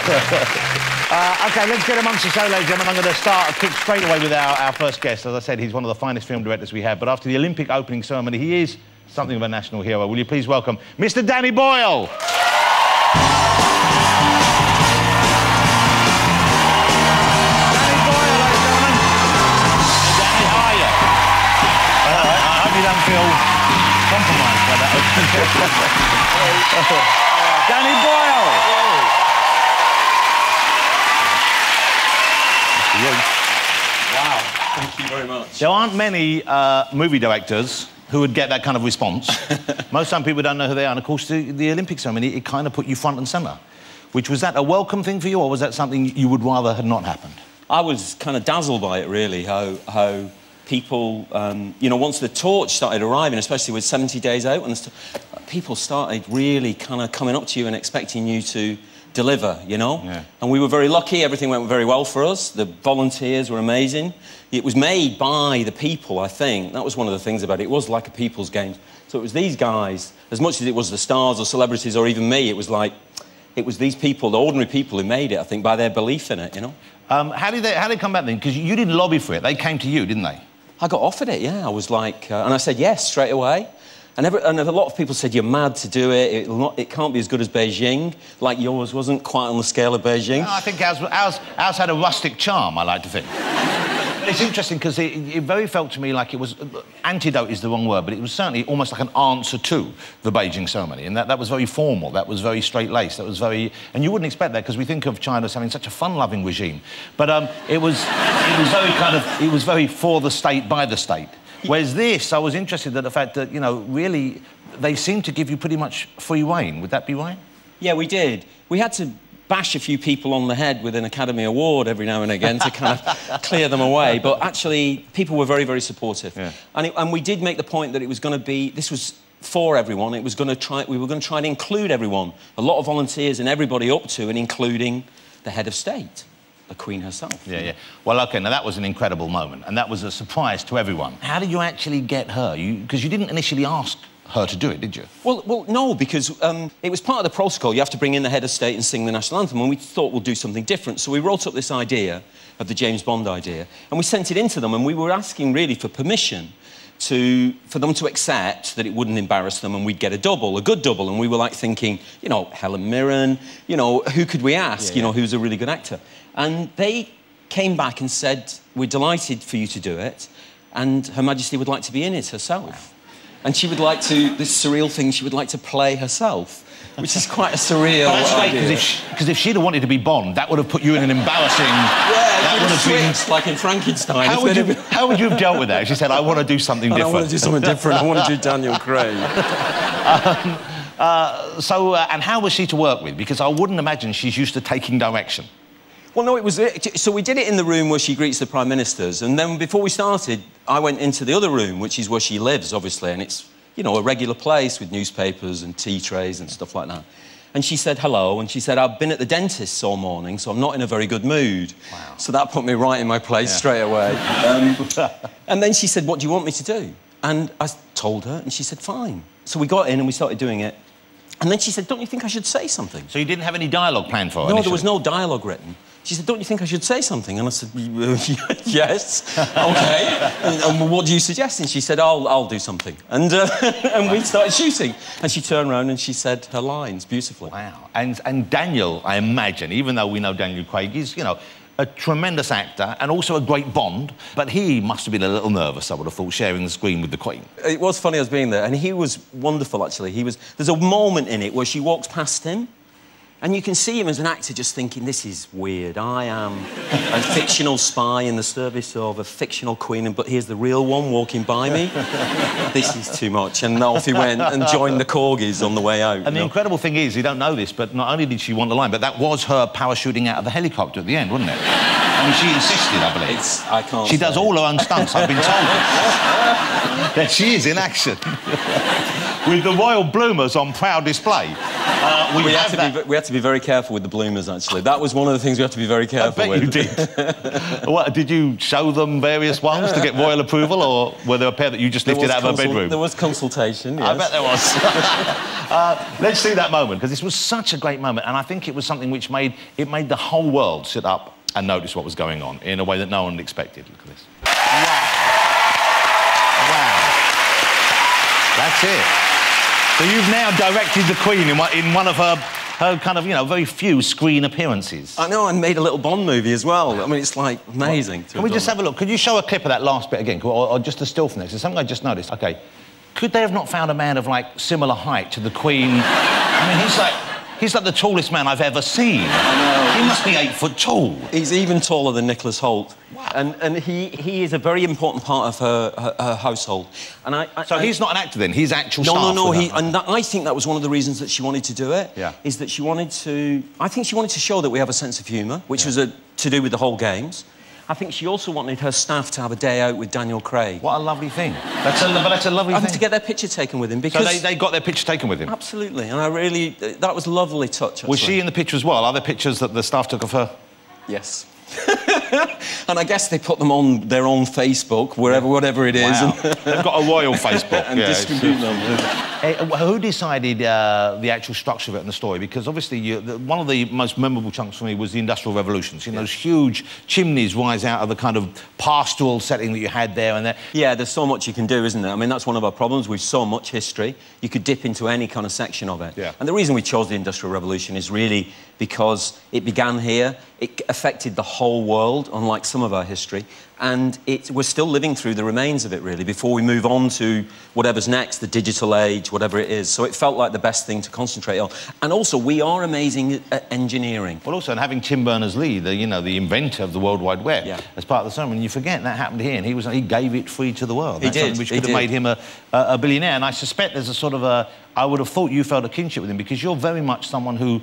OK, let's get amongst the show, ladies and gentlemen. I'm going to start kick straight away with our first guest. As I said, he's one of the finest film directors we have. But after the Olympic opening ceremony, he is something of a national hero. Will you please welcome Mr. Danny Boyle? You don't feel compromised by that. Danny Boyle! Wow, thank you very much. There aren't many movie directors who would get that kind of response. Most some people don't know who they are, and of course the Olympic ceremony, it kind of put you front and centre. Was that a welcome thing for you, or was that something you would rather had not happened? I was kind of dazzled by it, really, how people, you know, once the torch started arriving, especially with 70 days out, and people started really kind of coming up to you and expecting you to deliver, you know? Yeah. And we were very lucky. Everything went very well for us. The volunteers were amazing. It was made by the people, I think. That was one of the things about it. It was like a people's game. So it was these guys, as much as it was the stars or celebrities or even me, it was like, it was these people, the ordinary people who made it, I think, by their belief in it, you know? How did they come back then? Because you didn't lobby for it. They came to you, didn't they? I got offered it, yeah. I was like... and I said yes straight away. And a lot of people said, you're mad to do it. It can't be as good as Beijing. Like yours wasn't quite on the scale of Beijing. No, I think ours had a rustic charm, I like to think. It's interesting because it very felt to me like it was... Antidote is the wrong word, but it was certainly almost like an answer to the Beijing ceremony. And that was very formal, that was very straight-laced, that was very... And you wouldn't expect that because we think of China as having such a fun-loving regime. But it was very kind of... It was very for the state, by the state. Whereas this, I was interested in the fact that, you know, really, they seemed to give you pretty much free rein. Would that be right? Yeah, we did. We had to bash a few people on the head with an Academy Award every now and again to kind of clear them away. But actually, people were very, very supportive. Yeah. And we did make the point that it was going to be... This was for everyone. It was going to try... We were going to try and include everyone. A lot of volunteers and everybody up to and including the head of state, the Queen herself. Yeah, yeah. Well, OK, now that was an incredible moment, and that was a surprise to everyone. How did you actually get her? Because you didn't initially ask her to do it, did you? Well, no, because it was part of the protocol. You have to bring in the head of state and sing the national anthem, and we thought we'll do something different. So we wrote up this idea of the James Bond idea, and we sent it into them, and we were asking, really, for permission for them to accept that it wouldn't embarrass them and we'd get a good double, and we were, like, thinking, you know, Helen Mirren, you know, who could we ask, you know, who's a really good actor? And they came back and said, we're delighted for you to do it, and Her Majesty would like to be in it herself. Wow. And she would like to, this surreal thing, she would like to play herself, which is quite a surreal idea. Because if she'd have wanted to be Bond, that would have put you in an embarrassing... that would have been like in Frankenstein. How would you have dealt with that? She said, I want to do something different. I want to do something different. I want to do Daniel Craig. And how was she to work with? Because I wouldn't imagine she's used to taking direction. Well, no, it was... So we did it in the room where she greets the Prime Ministers, and then before we started, I went into the other room, which is where she lives, obviously, and it's, you know, a regular place with newspapers and tea trays and stuff like that. And she said hello, and she said, I've been at the dentist's all morning, so I'm not in a very good mood. Wow. So that put me right in my place straight away. And then she said, what do you want me to do? And I told her, and she said, fine. So we got in and we started doing it. And then she said, don't you think I should say something? So you didn't have any dialogue planned for her? No, there was no dialogue written. She said, don't you think I should say something? And I said, yes, OK. And what do you suggest? And she said, I'll do something. And we started shooting. And she turned around and she said her lines beautifully. Wow. And Daniel, I imagine, even though we know Daniel Craig is, you know, a tremendous actor and also a great Bond, but he must have been a little nervous, I would have thought, sharing the screen with the Queen. It was funny, I was being there, and he was wonderful, actually. There's a moment in it where she walks past him, and you can see him as an actor just thinking, this is weird. I am a fictional spy in the service of a fictional queen, but here's the real one walking by me. This is too much. And off he went and joined the corgis on the way out. And the incredible thing is, you don't know this, but not only did she want the line, but that was her parachuting out of the helicopter at the end, wasn't it? I mean, she insisted, I believe. I can't She does all her own stunts, I've been told. That she is in action. with the royal bloomers on proud display. We had to be very careful with the bloomers, actually. That was one of the things we had to be very careful with. I bet you did. What, did you show them various ones to get royal approval, or were there a pair that you just lifted out of a bedroom? There was consultation, yes. I bet there was. Let's see that moment, because this was such a great moment, and I think it was something which made the whole world sit up and notice what was going on in a way that no one expected. Look at this. Wow. Wow. That's it. So you've now directed the Queen in one of her kind of, you know, very few screen appearances. I know, and made a little Bond movie as well. I mean, it's, like, amazing. Can we just have a look? Could you show a clip of that last bit again, or just a still from this? There's something I just noticed. OK. Could they have not found a man of, like, similar height to the Queen? I mean, he's like the tallest man I've ever seen. I know. He must be 8 foot tall. He's even taller than Nicholas Hoult. Wow. And he is a very important part of her household. And so he's not an actor then? He's actual staff? No. I think that was one of the reasons that she wanted to do it. Yeah. Is that she wanted to... I think she wanted to show that we have a sense of humour, which was to do with the whole games. I think she also wanted her staff to have a day out with Daniel Craig. What a lovely thing. That's a lovely thing. To get their picture taken with him, because... So they got their picture taken with him? Absolutely, and I really... That was a lovely touch, actually. Was she in the picture as well? Are there pictures that the staff took of her? Yes. And I guess they put them on their own Facebook, whatever it is. Wow. They've got a royal Facebook. And distribute them. Who decided the actual structure of it and the story? Because obviously one of the most memorable chunks for me was the Industrial Revolutions. You know, those huge chimneys rise out of the kind of pastoral setting that you had there and there. Yeah, there's so much you can do, isn't there? I mean, that's one of our problems. We've so much history. You could dip into any kind of section of it. Yeah. And the reason we chose the Industrial Revolution is really because it began here. It affected the whole world, unlike some of our history, and we're still living through the remains of it, really, before we move on to whatever's next, the digital age, whatever it is. So it felt like the best thing to concentrate on. And also, we are amazing at engineering. Well, also, and having Tim Berners-Lee, the inventor of the World Wide Web, as part of the ceremony, you forget that happened here, and he gave it free to the world. He did. Which could have made him a billionaire. And I suspect there's a sort of I would have thought you felt a kinship with him, because you're very much someone who,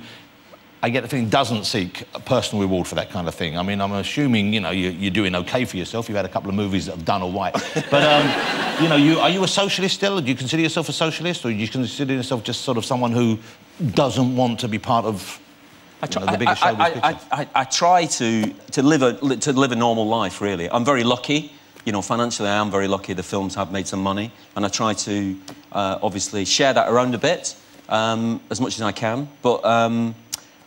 I get the feeling, doesn't seek a personal reward for that kind of thing. I mean, I'm assuming, you know, you're doing OK for yourself. You've had a couple of movies that have done all right. But, you know, are you a socialist still? Do you consider yourself a socialist, or do you consider yourself just sort of someone who doesn't want to be part of the bigger showbiz picture? I try to live a normal life, really. I'm very lucky. You know, financially, I am very lucky. The films have made some money, and I try to, obviously, share that around a bit, as much as I can. But...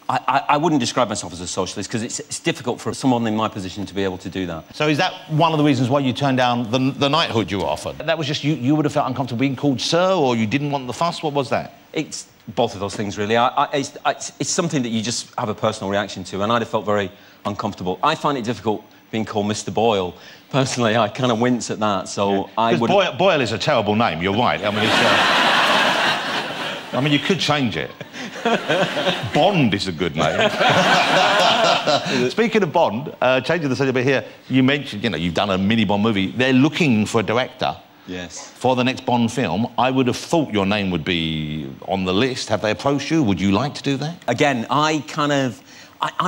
I wouldn't describe myself as a socialist, because it's difficult for someone in my position to be able to do that. So is that one of the reasons why you turned down the knighthood you were offered? That was just you would have felt uncomfortable being called sir, or you didn't want the fuss? What was that? It's both of those things, really. It's something that you just have a personal reaction to, and I'd have felt very uncomfortable. I find it difficult being called Mr. Boyle. Personally, I kind of wince at that, so I would... Boyle is a terrible name, you're right. I mean, I mean, you could change it. Bond is a good name. Speaking of Bond, changing the subject a bit here, you mentioned, you know, you've done a mini Bond movie. They're looking for a director. Yes. For the next Bond film. I would have thought your name would be on the list. Have they approached you? Would you like to do that? Again, I'm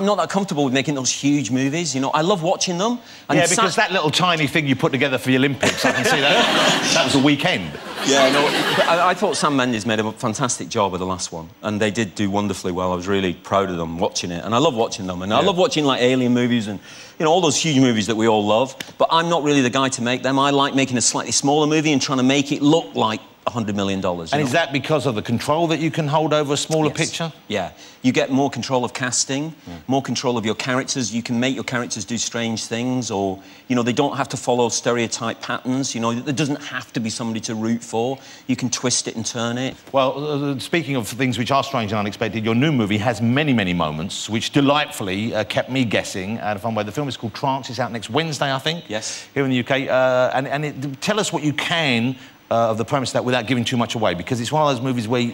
not that comfortable with making those huge movies, you know. I love watching them. And yeah, because that little tiny thing you put together for the Olympics, I can see that. That was a weekend. Yeah, no, I thought Sam Mendes made a fantastic job with the last one, and they did do wonderfully well. I was really proud of them watching it, and I love watching them. And I love watching, like, Alien movies and, you know, all those huge movies that we all love. But I'm not really the guy to make them. I like making a slightly smaller movie and trying to make it look like $100 million. And is that because of the control that you can hold over a smaller picture? Yeah. You get more control of casting, more control of your characters. You can make your characters do strange things, or, you know, they don't have to follow stereotype patterns. You know, there doesn't have to be somebody to root for. You can twist it and turn it. Well, speaking of things which are strange and unexpected, your new movie has many, many moments which delightfully kept me guessing at a fun way. The film is called Trance. It's out next Wednesday, I think. Yes. Here in the UK. Tell us what you can of the premise of that without giving too much away, because it's one of those movies where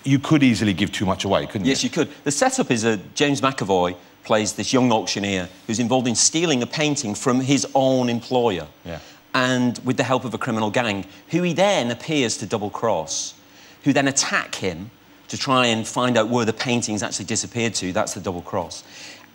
you could easily give too much away, couldn't you? Yes, you could. The setup is James McAvoy plays this young auctioneer who's involved in stealing a painting from his own employer. Yeah. And with the help of a criminal gang, who he then appears to double-cross, who then attack him to try and find out where the painting's actually disappeared to. That's the double-cross.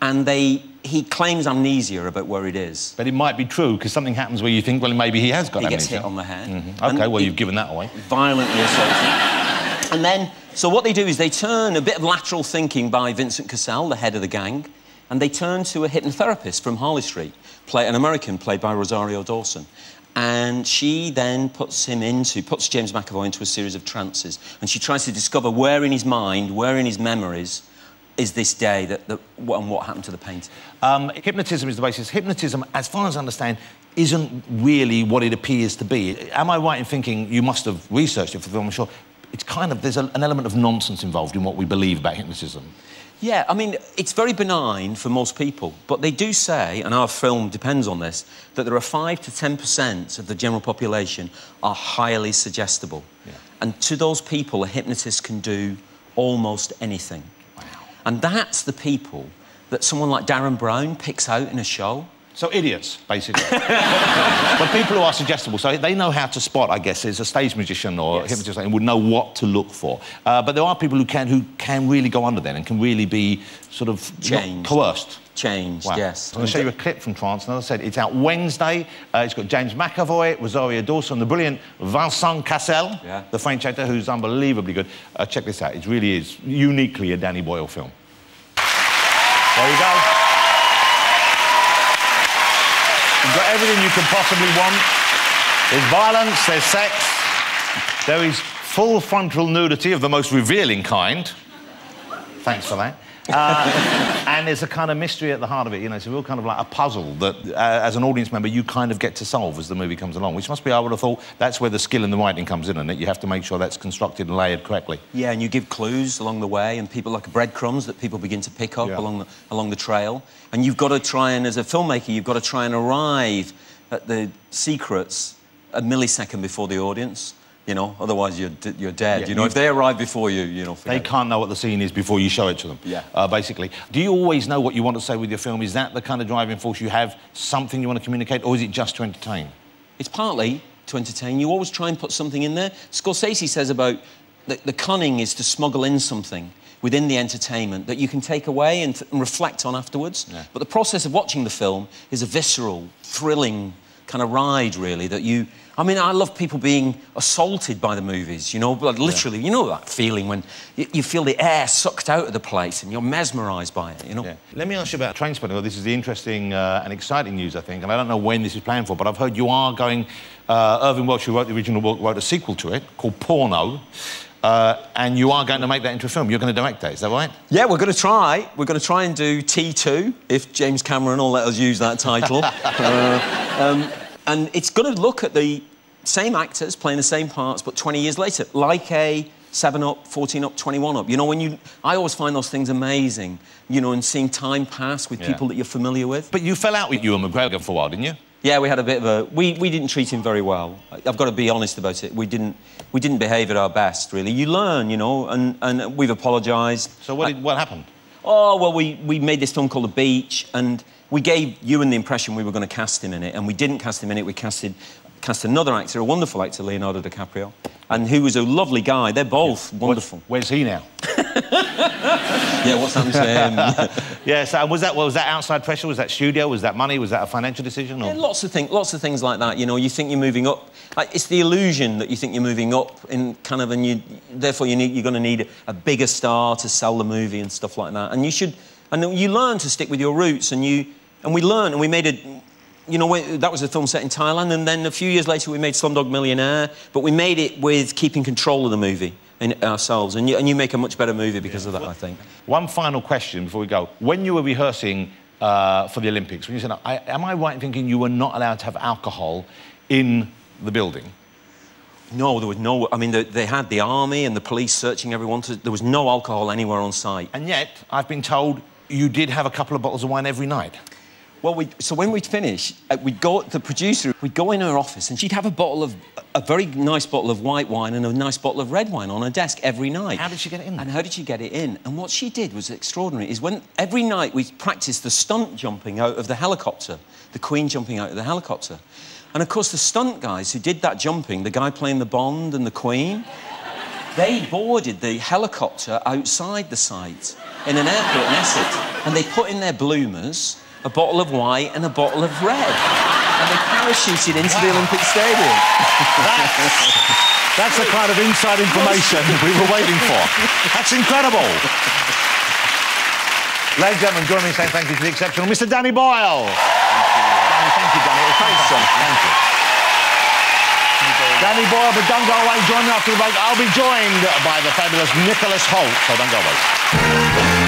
and he claims amnesia about where it is. But it might be true, because something happens where you think, well, maybe he has got amnesia. He gets hit on the head. OK, well, you've given that away. Violently assaulted. And then, so what they do is they turn a bit of lateral thinking by Vincent Cassel, the head of the gang, and they turn to a hypnotherapist from Harley Street, an American played by Rosario Dawson. And she then puts James McAvoy into a series of trances, and she tries to discover where in his mind, where in his memories, is this day and what happened to the painting. Hypnotism is the basis. Hypnotism, as far as I understand, isn't really what it appears to be. Am I right in thinking, you must have researched it for the film, I'm sure, it's kind of, there's an element of nonsense involved in what we believe about hypnotism? Yeah, I mean, it's very benign for most people, but they do say, and our film depends on this, that there are 5 to 10% of the general population are highly suggestible. Yeah. And to those people, a hypnotist can do almost anything. Wow. And that's the people that someone like Darren Brown picks out in a show. So idiots, basically. But people who are suggestible, so they know how to spot, I guess, as a stage magician or a hypnotist, and would know what to look for. But there are people who can really go under then and can really be sort of coerced. Changed, wow. Yes. I'm going to show you a clip from Trance, and as I said, it's out Wednesday. It's got James McAvoy, Rosario Dawson, the brilliant Vincent Cassel, the French actor, who's unbelievably good. Check this out. It really is uniquely a Danny Boyle film. There you go. You've got everything you could possibly want. There's violence, there's sex, there is full frontal nudity of the most revealing kind. Thanks for that. And there's a kind of mystery at the heart of it, you know, it's a real kind of like a puzzle that, as an audience member, you kind of get to solve as the movie comes along, which must be, I would have thought, that's where the skill in the writing comes in, and that you have to make sure that's constructed and layered correctly. Yeah, and you give clues along the way, and people like breadcrumbs that people begin to pick up along the trail. And you've got to try and, as a filmmaker, you've got to try and arrive at the secrets a millisecond before the audience. You know, otherwise you're dead. Yeah, you know, if they arrive before you, you know, they can't know what the scene is before you show it to them. Yeah. Basically, do you always know what you want to say with your film? Is that the kind of driving force you have? Something you want to communicate, or is it just to entertain? It's partly to entertain. You always try and put something in there. Scorsese says about the cunning is to smuggle in something within the entertainment that you can take away and reflect on afterwards. Yeah. But the process of watching the film is a visceral, thrilling kind of ride, really, that you... I mean, I love people being assaulted by the movies, you know, but literally, you know that feeling when you feel the air sucked out of the place and you're mesmerised by it, you know? Yeah. Let me ask you about Trainspotting. This is the interesting and exciting news, I think, and I don't know when this is planned for, but I've heard you are going... Irving Welsh, who wrote the original book, wrote a sequel to it called Porno, and you are going to make that into a film. You're going to direct that, is that right? Yeah, we're going to try. We're going to try and do T2, if James Cameron will let us use that title. And it's going to look at the same actors playing the same parts, but 20 years later, like a 7 Up, 14 Up, 21 Up. You know, I always find those things amazing, you know, and seeing time pass with people that you're familiar with. But you fell out with Ewan McGregor for a while, didn't you? Yeah, we had a bit of a... We didn't treat him very well. I've got to be honest about it. We didn't behave at our best, really. You learn, you know, and we've apologised. So what happened? Oh, well, we made this film called The Beach, and we gave Ewan the impression we were going to cast him in it, and we didn't cast him in it. We cast another actor, a wonderful actor, Leonardo DiCaprio, and who was a lovely guy. They're both wonderful. Where's he now? Yeah, what's happened to him? Yeah, so was that outside pressure? Was that studio? Was that money? Was that a financial decision? Or? Yeah, lots of things like that. You know, you think you're moving up. It's the illusion that you think you're moving up in kind of, and therefore you're going to need a bigger star to sell the movie and stuff like that. And you learn to stick with your roots, and we learned, and we made it. You know, that was a film set in Thailand, and then a few years later we made Slumdog Millionaire, but we made it with keeping control of the movie ourselves, and you make a much better movie because of that, I think. One final question before we go. When you were rehearsing for the Olympics, when you said, am I right in thinking you were not allowed to have alcohol in the building? No, there was no... I mean, they had the army and the police searching everyone. There was no alcohol anywhere on site. And yet, I've been told you did have a couple of bottles of wine every night. Well, so when we'd finish, the producer would go in her office and she'd have a very nice bottle of white wine and a nice bottle of red wine on her desk every night. How did she get it in? And how did she get it in? And what she did was extraordinary, is every night we practiced the stunt jumping out of the helicopter, the Queen jumping out of the helicopter. And, of course, the stunt guys who did that jumping, the guy playing the Bond and the Queen, they boarded the helicopter outside the site in an airport in Essex. and they put in their bloomers a bottle of white and a bottle of red. And they parachuted into the Olympic Stadium. That's the kind of inside information we were waiting for. That's incredible. Ladies and gentlemen, join me in saying thank you to the exceptional Mr. Danny Boyle. Thank you, Danny. Thanks, son. Thank you. Danny Boyle, but don't go away. Join me after the break. I'll be joined by the fabulous Nicholas Hoult. So don't go away.